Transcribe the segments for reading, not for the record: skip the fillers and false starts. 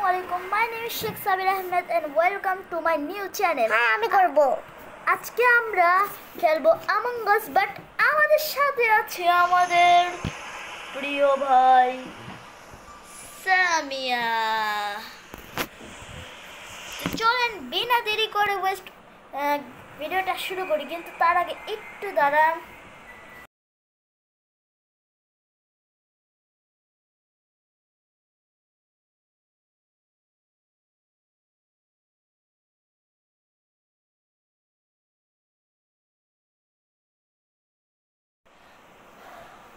Assalamualaikum. My name is Sheikh Sabir Ahmed and welcome to my new channel. হ্যাঁ আমি করব। আজকে আমরা খেলবো Among Us, বাট আমাদের সাথে আছে আমাদের প্রিয় ভাই সামিয়া। চলেন বিনা দেরি করে ভিডিওটা শুরু করি, কিন্তু তার আগে একটু দাঁড়ান।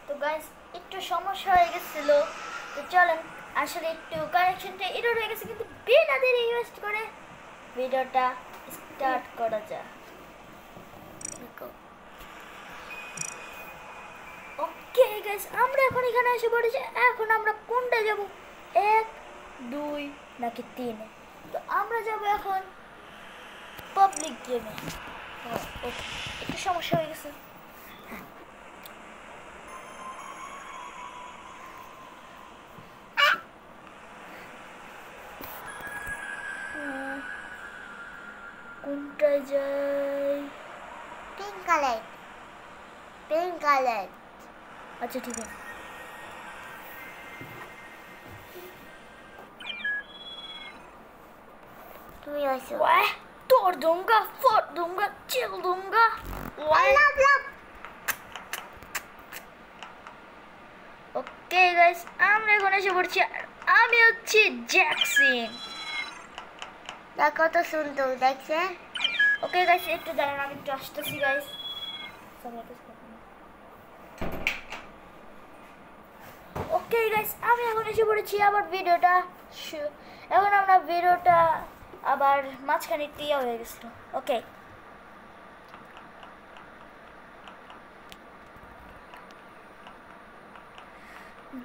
তো গাইস একটু সমস্যা হয়ে গেছিল, তো চলেন আসলে একটু কানেকশনটা এরর হয়ে গেছে, কিন্তু বিনা দেরি ওয়েস্ট করে ভিডিওটা স্টার্ট করা যায়। ওকে গাইস, আমরা এখন এখানে এসে পড়েছি। এখন আমরা কোনটা যাব, 1 2 নাকি 3? তো আমরা যাব এখন পাবলিক গেমে। ওকে, একটু সমস্যা হয়ে গেছে। কোনটায় যাই? Pink colour. আচ্ছা ঠিক আছে। তুমি আসো। ওয়াহ, তোর दूंगा, फोड़ दूंगा, चिल दूंगा। ওকে গাইস, আমরা এখন এসে পড়ছি। আমি হচ্ছি জ্যাকসন। দেখো তো সুন্দর দেখছে। ওকে গাইস, একটু দাঁড়ান, আমি একটু আসতেছি গাইস। ওকে গাইস, আমি এখন এসে পড়েছি আবার ভিডিওটা। এখন আমরা ভিডিওটা আবার মাঝখানে টিয়া হয়ে গেছিল। ওকে,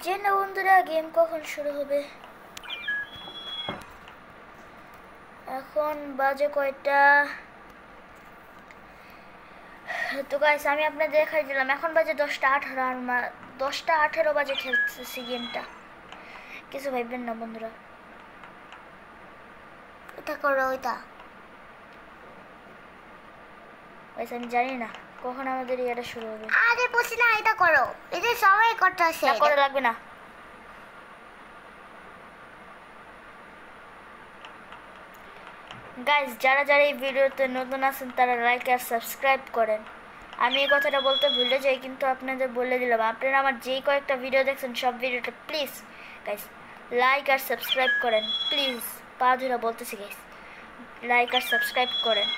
যে না বন্ধুরা, গেম কখন শুরু হবে? এখন বাজে কয়টা? তো গাইস আমি আপনাদের দেখাই দিলাম, এখন বাজে 10টা 18। আর 10টা 18 বাজে খেলতেছি গেমটা। কিছু ভাববেন না বন্ধুরা। এটা করো ওইটা। গাইস আমি জানি না কখন আমাদের এটা শুরু হবে। আরে বুঝি না, এটা করো। এটা সবাই করতেছে। না করা লাগবে না। গাইস যারা যারা এই ভিডিওতে নতুন আছেন তারা লাইক আর সাবস্ক্রাইব করেন। আমি এই কথাটা বলতে ভুলে যাই, কিন্তু আপনাদের বলে দিলাম। আপনারা আমার যেই কয়েকটা ভিডিও দেখছেন সব ভিডিওটা প্লিজ গাইস লাইক আর সাবস্ক্রাইব করেন। প্লিজ পা ধরে বলতেছি গাইস, লাইক আর সাবস্ক্রাইব করেন।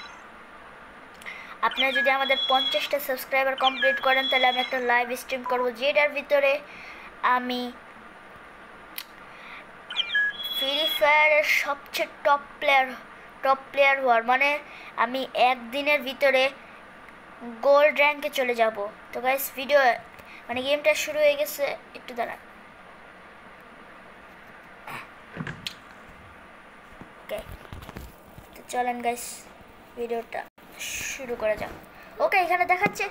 আপনারা যদি আমাদের 50টা সাবস্ক্রাইবার কমপ্লিট করেন তাহলে আমি একটা লাইভ স্ট্রিম করব, যেটার ভিতরে আমি ফ্রি ফায়ারের সবচেয়ে টপ প্লেয়ার হওয়ার, মানে আমি একদিনের ভিতরে গোল্ড র্যাঙ্কে চলে যাব। তো গাইস ভিডিও মানে গেমটা শুরু হয়ে গেছে, একটু দাঁড়ান। ওকে, তো চলেন গাইস ভিডিওটা শুরু করা যাক। ওকে, এখানে দেখাচ্ছে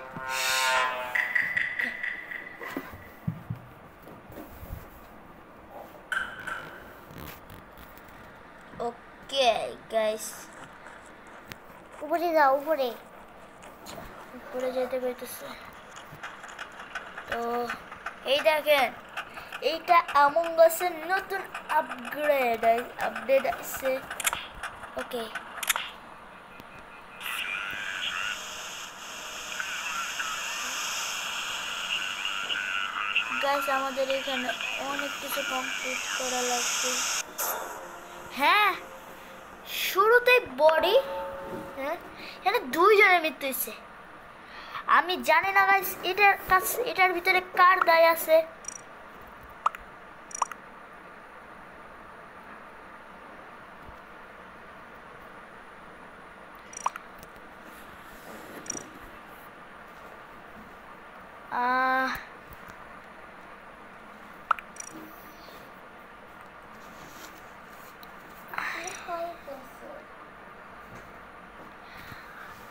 ওকে গাইস, উপরে যাও, উপরে। উপরে যেতে পারতেছে। তো এই দেখেন, এইটা Among Us এর নতুন আপডেট আছে। ওকে, গাইস আমাদের এখানে অনেক কিছু কমপ্লিট করা লাগবে। হ্যাঁ, শুরুতেই বডি, হ্যাঁ এখানে 2 জনের মৃত্যু হয়েছে। আমি জানি না গাইস এটার ভিতরে কার দায় আছে।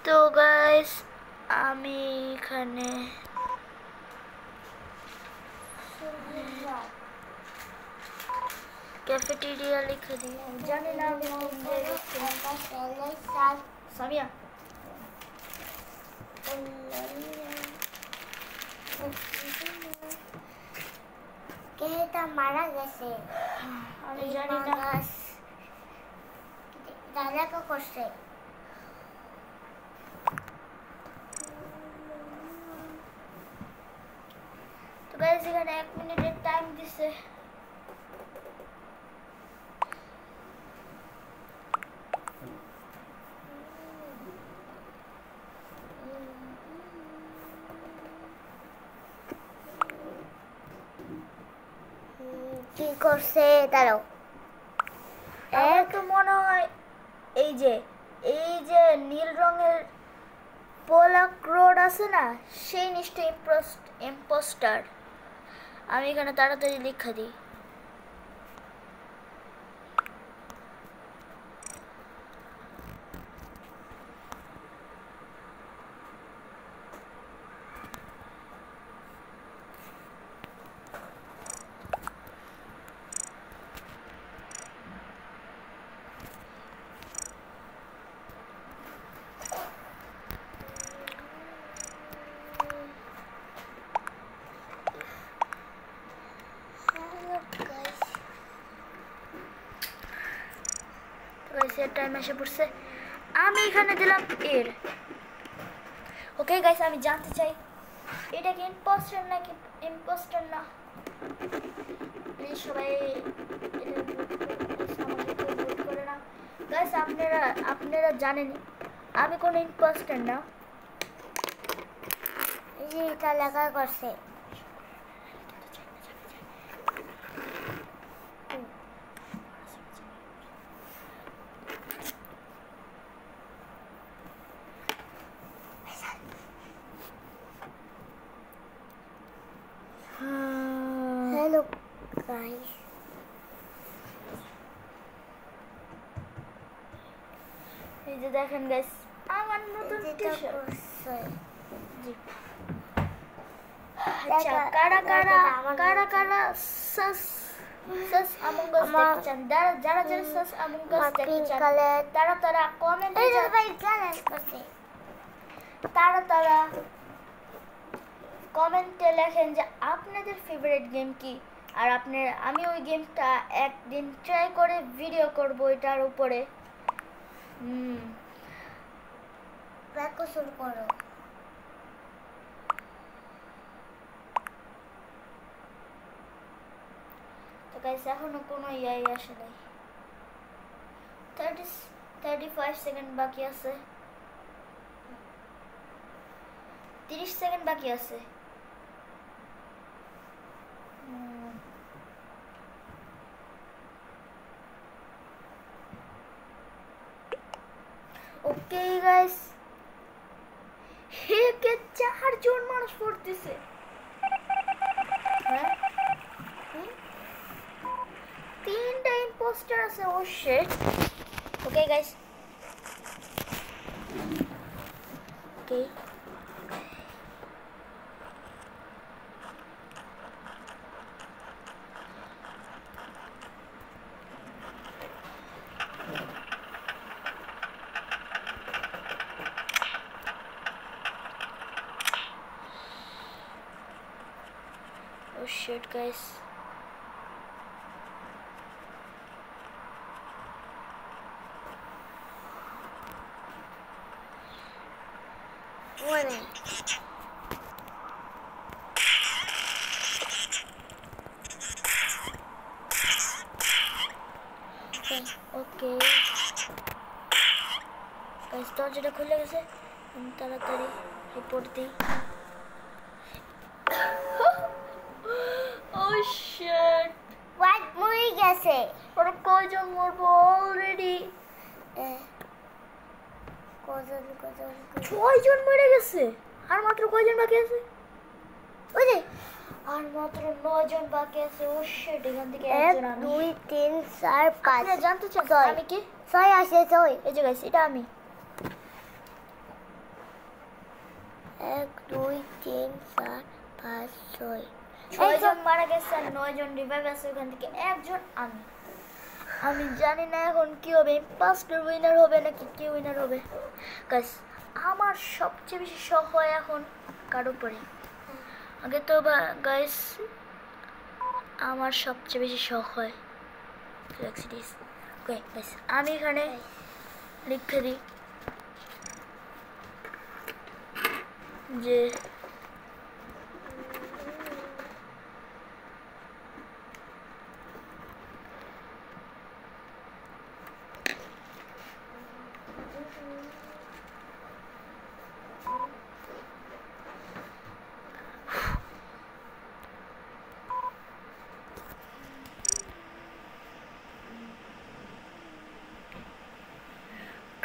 তো গাইস আমি এখানে ক্যাফেটেরিয়া লিখে দিই, আমি জানি না আমি কোন জায়গায় ছিলাম। সামিয়া কে মারা গেছে আমি জানি না। দাদা তো করছে। তো গাইস এখানে 1 মিনিটের টাইম দিছে। কি করছে দাঁড়াও। আমার তো মনে হয় এই যে নীল রঙের পোলাক রোড আছে না, সেই নিশ্চয়ই ইম্পোস্টার। আমি এখানে তাড়াতাড়ি লিখা দিই। টাইম এসে পড়ছে, আমি এখানে দিলাম এর। ওকে গাইস, আমি জানতে চাই এটা কি ইম্পোস্টার নাকি ইম্পোস্টার না। প্লিজ সবাই ভোট করে না গাইস। আপনারা জানেন আমি কোনো ইম্পোস্টার না। এই যে এটা লেখা করছে। হ্যালো গাইস, এই যে দেখেন গাইস আমার নতুন টি-শার্ট। জি আচ্ছা, কারা সাস আমং আস দেখতে চান, যারা সাস আমং আস দেখতে চান তারা কমেন্টে কমেন্টে লেখেন যে আপনাদের ফেভারিট গেম কি। আর আমি ওই গেমটা একদিন ট্রাই করে ভিডিও করব এটার উপরে। শুরু করো। তো গাইস এখনো কোনো ইয়াই আসে নাই। 35 সেকেন্ড বাকি আছে, 30 সেকেন্ড বাকি আছে। ওকে গাইস, কে 4 জন মানুষ পড়তেছে। হ্যাঁ 3টা ইম্পোস্টার আছে। ও শিট। ওকে গাইস, ওকে oh shit guys, warning. Okay guys, দরজাটা খুলে গেছে, আমি তাড়াতাড়ি রিপোর্ট দিই। ও শিট, হোয়াট মরে গেছে। ওরা কয়জন মরবো অলরেডি? কজন 6 জন মরে গেছে, আর মাত্র কয়জন বাকি আছে? ওই যে আর মাত্র 9 জন বাকি আছে। ও শিট, এখান থেকে 1 একজন আমি। 2 3 4 5 আপনারা জানতে চান আমি কি? 6 আসে 6। এই যে গাইস, এটা আমি। 1 2 3 4 5 6 6 জন মারা গেছে আর 9 জন রিভাইভ আছে, ওখান থেকে একজন আমি। আমি জানি না এখন কি হবে, ইম্পাস্টার উইনার হবে নাকি কি উইনার হবে। গাইস আমার সবচেয়ে বেশি শখ হয় এখন কার উপরে, আগে তো গাইস আমার সবচেয়ে বেশি শখ হয় ফ্লেক্সিডিস। ওকে গাইস আমি এখানে লিখে দিই যে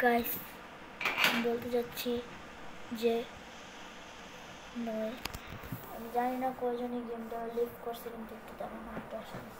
গাইস বলতে যাচ্ছি যে নয়, আমি জানি না কয়জনই গেমটা লিভ করছে, কিন্তু একটু দাঁড়ান একটা আসলে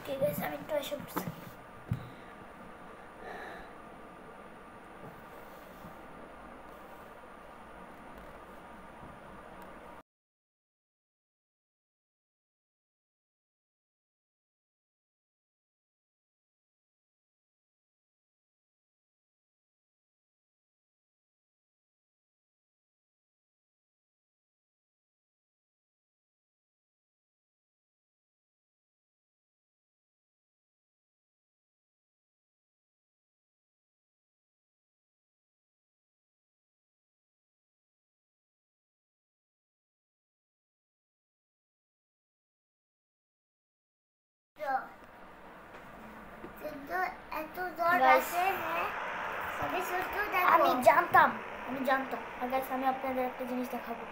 ঠিক আছে, আমি একটু এসে পড়ছি। এত জ্বর Guys, আছে, হ্যাঁ সবাই সুস্থ আমি দেখো। জানতাম আর গাইস আমি আপনাদের একটা জিনিস দেখাবো।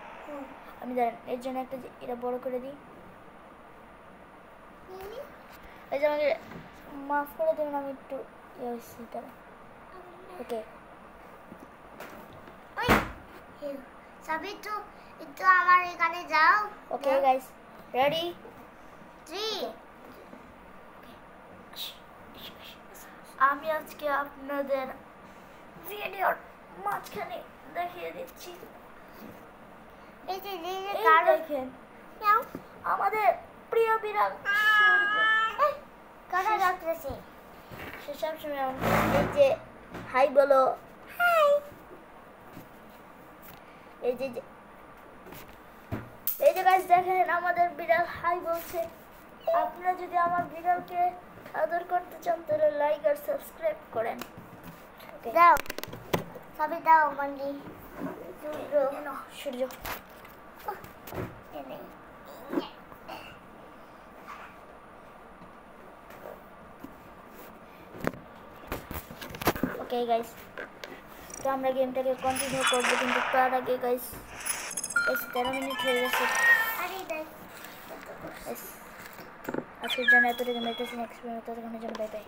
আমি জানেন এর জন্য একটা এটা বড় করে দিই, এই যে আমাকে মাফ করে দেবেন, আমি একটু ইয়ে হয়েছি তারা। ওকে ওই সবাই তো একটু আমার এখানে যাও। ওকে গাইস রেডি 3 আমি আজকে আপনাদের ভিডিওর মাঝখানে দেখিয়ে দিচ্ছি। এই যে এই কারো দেখেন নাও আমাদের প্রিয় বিড়াল সূর্য, কারা যাচ্ছে? সে সবসময় এই যে হাই বলো, হাই। এই যে গাইস দেখেন আমাদের বিড়াল হাই বলছে। আপনারা যদি আমার বিড়ালকে আদর করতে চান তাহলে লাইক আর সাবস্ক্রাইব করেন। দাও সবাই দাও মন্ডি সূর্য এনে ওকে গাইস, তো আমরা গেমটাকে কন্টিনিউ করবো, কিন্তু তার আগে গাইস 13 মিনিট হয়ে গেছে। আরে দেখ আজকের জন্য এতটুকু, নেক্সট ভিডিওতে দেখা হবে, বাই বাই।